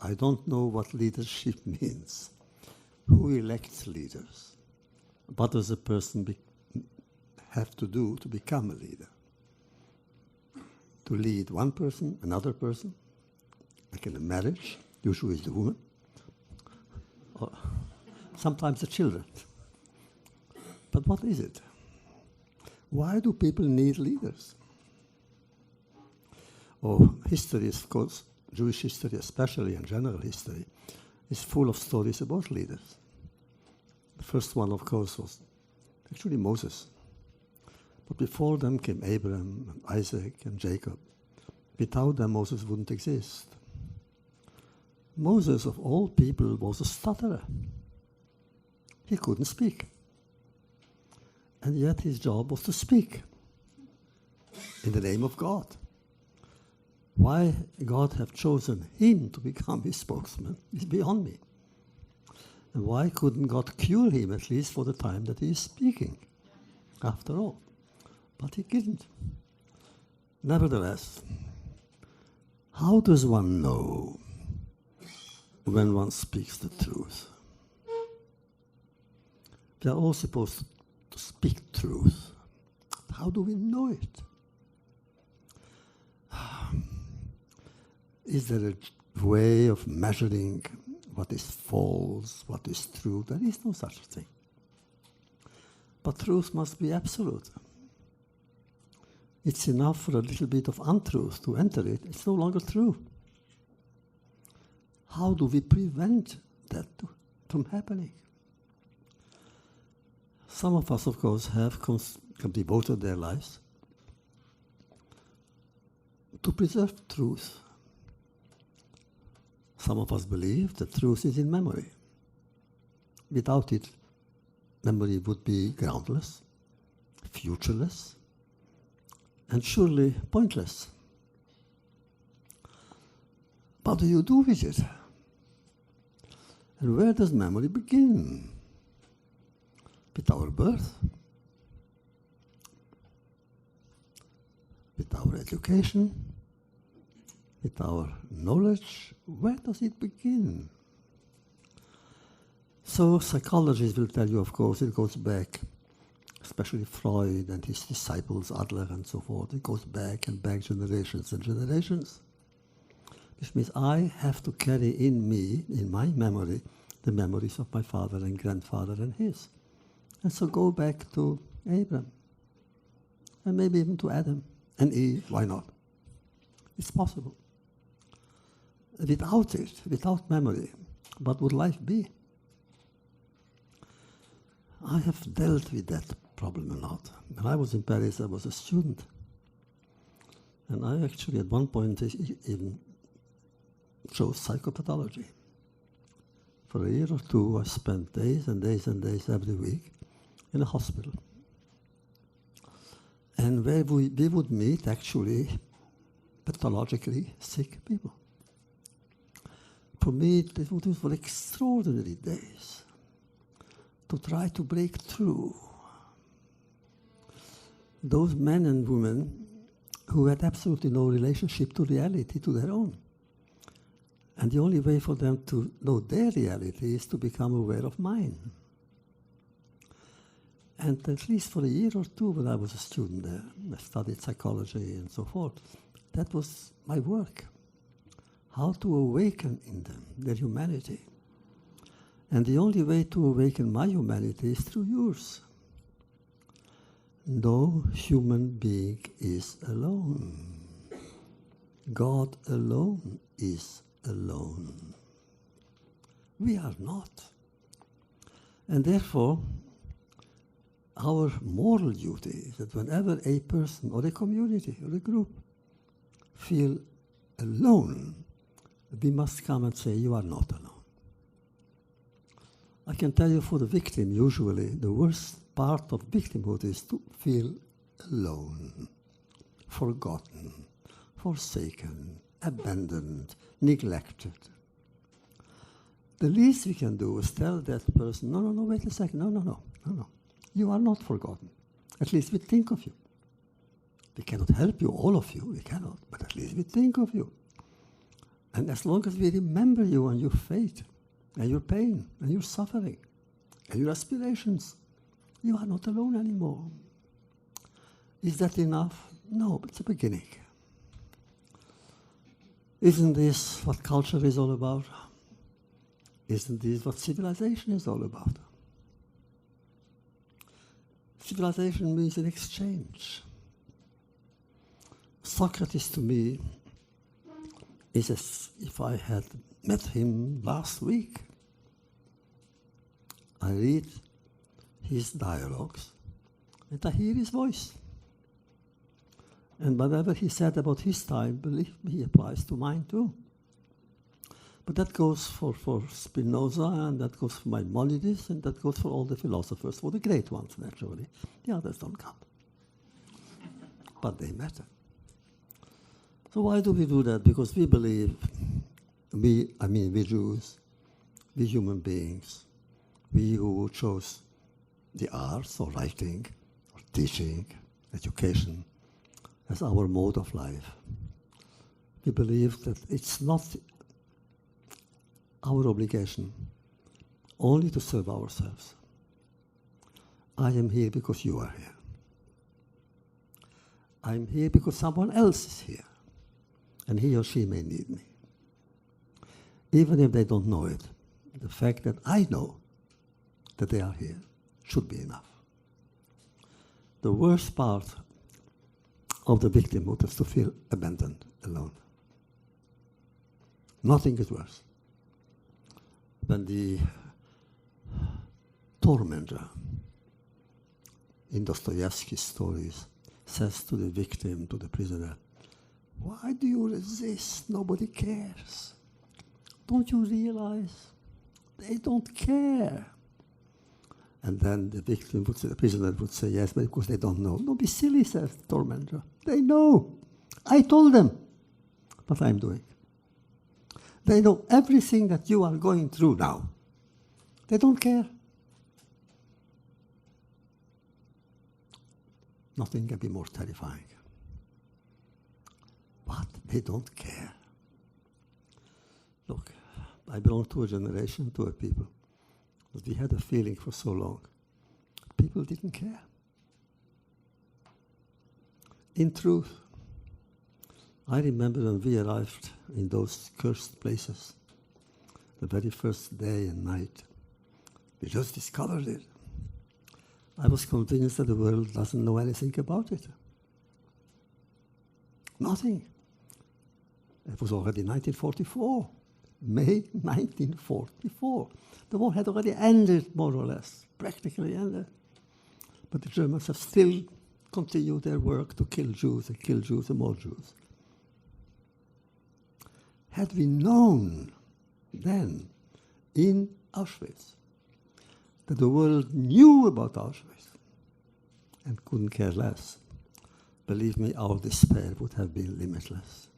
I don't know what leadership means. Who elects leaders? What does a person have to do to become a leader? To lead one person, another person, like in a marriage, usually it's the woman, or sometimes the children. But what is it? Why do people need leaders? Oh, history, of course, Jewish history especially, and general history, is full of stories about leaders. The first one, of course, was actually Moses. But before them came Abraham, and Isaac, and Jacob. Without them, Moses wouldn't exist. Moses, of all people, was a stutterer. He couldn't speak. And yet his job was to speak in the name of God. Why God have chosen him to become his spokesman is beyond me. And why couldn't God cure him, at least for the time that he is speaking, after all? But he didn't. Nevertheless, how does one know when one speaks the truth? We are all supposed to speak truth. How do we know it? Is there a way of measuring what is false, what is true? There is no such thing. But truth must be absolute. It's enough for a little bit of untruth to enter it. It's no longer true. How do we prevent that from happening? Some of us, of course, have devoted their lives to preserve truth. Some of us believe that truth is in memory. Without it, memory would be groundless, futureless, and surely pointless. What do you do with it? And where does memory begin? With our birth? With our education? With our knowledge? Where does it begin? So psychologists will tell you, of course, it goes back, especially Freud and his disciples, Adler and so forth. It goes back and back generations and generations. Which means I have to carry in me, in my memory, the memories of my father and grandfather and his. And so go back to Abraham. And maybe even to Adam and Eve. Why not? It's possible. Without it, without memory, what would life be? I have dealt with that problem a lot. When I was in Paris, I was a student. And I actually, at one point, even chose psychopathology. For a year or two, I spent days and days and days every week in a hospital. And where we would meet, actually, pathologically sick people. For me, these were extraordinary days to try to break through. Those men and women who had absolutely no relationship to reality, to their own. And the only way for them to know their reality is to become aware of mine. And at least for a year or two when I was a student there, I studied psychology and so forth, that was my work. How to awaken in them their humanity. And the only way to awaken my humanity is through yours. No human being is alone. God alone is alone. We are not. And therefore, our moral duty is that whenever a person or a community or a group feel alone, we must come and say, you are not alone. I can tell you for the victim, usually the worst part of victimhood is to feel alone, forgotten, forsaken, abandoned, neglected. The least we can do is tell that person, no, wait a second, no. You are not forgotten. At least we think of you. We cannot help you, all of you, we cannot, but at least we think of you. And as long as we remember you and your fate, and your pain, and your suffering, and your aspirations, you are not alone anymore. Is that enough? No, but it's a beginning. Isn't this what culture is all about? Isn't this what civilization is all about? Civilization means an exchange. Socrates to me is as if I had met him last week. I read his dialogues and I hear his voice. And whatever he said about his time, believe me, he applies to mine too. But that goes for Spinoza, and that goes for Maimonides, and that goes for all the philosophers, for the great ones, naturally. The others don't count. But they matter. So why do we do that? Because we believe, we Jews, we human beings, we who chose the arts or writing or teaching, education, as our mode of life. We believe that it's not our obligation only to serve ourselves. I am here because you are here. I'm here because someone else is here, and he or she may need me. Even if they don't know it, the fact that I know that they are here should be enough. The worst part of the victimhood is to feel abandoned, alone. Nothing is worse when the tormentor in Dostoevsky's stories says to the victim, to the prisoner, "Why do you resist? Nobody cares. Don't you realize? They don't care." And then the victim would say, the prisoner would say, "Yes, but because they don't know." "Don't be silly," says the tormentor. "They know. I told them what I'm doing. They know everything that you are going through now. They don't care." Nothing can be more terrifying. But they don't care. Look, I belong to a generation, to a people, that we had a feeling for so long. People didn't care. In truth, I remember when we arrived in those cursed places, the very first day and night, we just discovered it. I was convinced that the world doesn't know anything about it. Nothing. It was already 1944, May 1944. The war had already ended, more or less, practically ended. But the Germans have still continued their work to kill Jews and more Jews. Had we known then, in Auschwitz, that the world knew about Auschwitz and couldn't care less, believe me, our despair would have been limitless.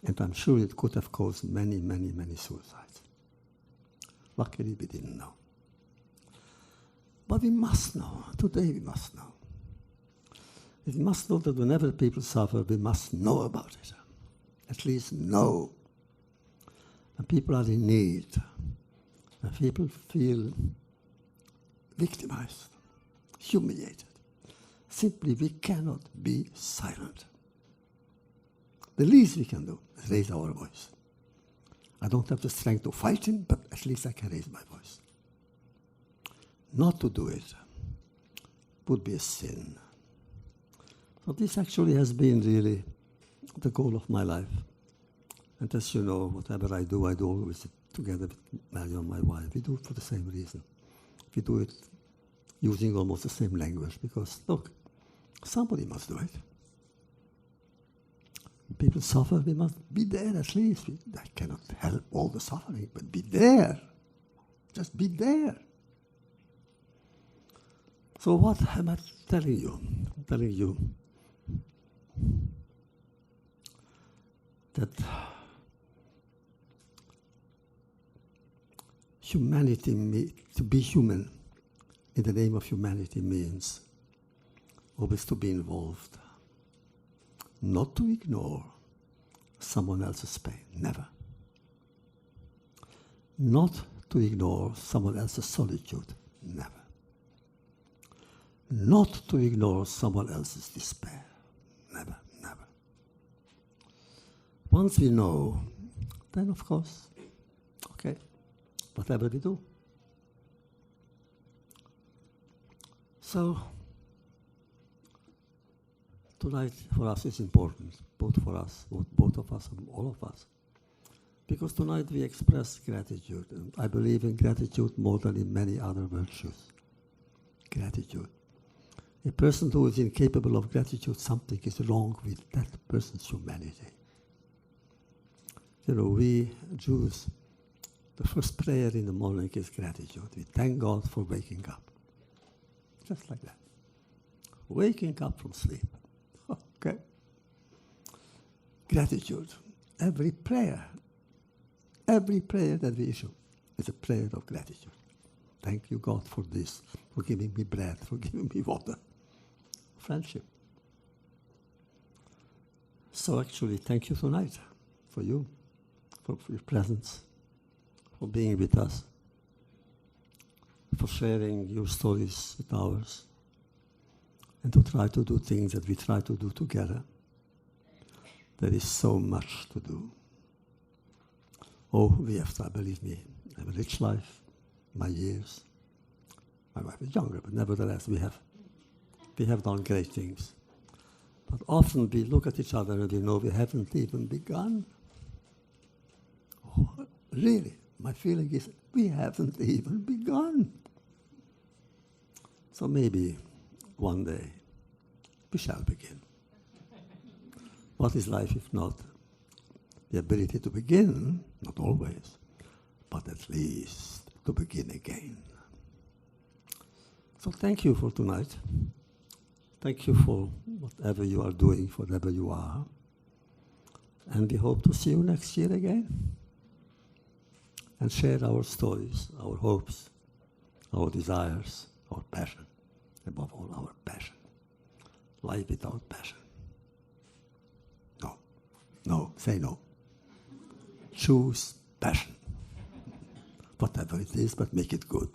And I'm sure it could have caused many, many, many suicides. Luckily, we didn't know. But we must know. Today we must know. We must know that whenever people suffer, we must know about it. At least know. And people are in need. And people feel victimized, humiliated. Simply, we cannot be silent. The least we can do is raise our voice. I don't have the strength to fight him, but at least I can raise my voice. Not to do it would be a sin. So this actually has been really the goal of my life. And as you know, whatever I do always together with Marion, my wife. We do it for the same reason. We do it using almost the same language because, look, somebody must do it. People suffer, we must be there at least. I cannot help all the suffering, but be there. Just be there. So what am I telling you? I'm telling you that humanity, to be human in the name of humanity means always to be involved. Not to ignore, someone else's pain. Never. Not to ignore someone else's solitude. Never. Not to ignore someone else's despair. Never, never. Once we know, then of course, okay, whatever we do. So, tonight for us is important, both for us, both of us and all of us. Because tonight we express gratitude, and I believe in gratitude more than in many other virtues. Gratitude. A person who is incapable of gratitude, something is wrong with that person's humanity. You know, we Jews, the first prayer in the morning is gratitude. We thank God for waking up. Just like that. Waking up from sleep. Okay? Gratitude. Every prayer that we issue is a prayer of gratitude. Thank you, God, for this, for giving me bread, for giving me water. Friendship. So actually, thank you tonight for you, for your presence, for being with us, for sharing your stories with ours, and to try to do things that we try to do together. There is so much to do. Oh, we have to, believe me, have a rich life, my years. My wife is younger, but nevertheless, we have done great things. But often we look at each other and we know we haven't even begun. Oh, really, my feeling is we haven't even begun. So maybe one day we shall begin. What is life if not the ability to begin, not always, but at least to begin again? So thank you for tonight. Thank you for whatever you are doing, for whatever you are. And we hope to see you next year again and share our stories, our hopes, our desires, our passion, above all our passion. Life without passion. No, say no. Choose passion. Whatever it is, but make it good.